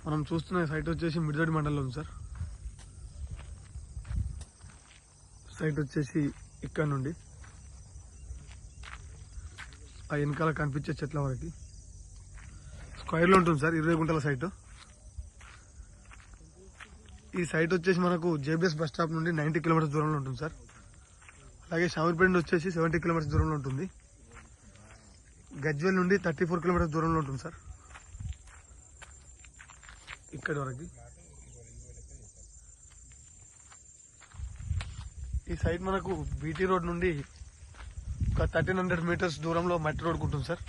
మనం చూస్తున్న సైట్ వచ్చేసి మిడ్దొడ్డి మండలంలో ఉంది సార్. సైట్ వచ్చేసి ఇక్కడ నుండి ఆ వెనకాల కనిపించే చెట్ల వరకు స్క్వేర్లో ఉంటుంది సార్. 20 గుంటల సైట్. ఈ సైట్ వచ్చేసి మనకు జేబీఎస్ బస్ స్టాప్ నుండి 90 కిలోమీటర్స్ దూరంలో ఉంటుంది సార్. అలాగే షామీర్పేట వచ్చేసి 70 కిలోమీటర్స్ దూరంలో ఉంటుంది. గజ్వేల్ నుండి 34 కిలోమీటర్స్ దూరంలో ఉంటుంది సార్. ఇక్కడి వరకు ఈ సైట్ మనకు బీటీ రోడ్ నుండి ఒక 1300 మీటర్స్ దూరంలో మట్టి రోడ్ ఉంటుంది సార్.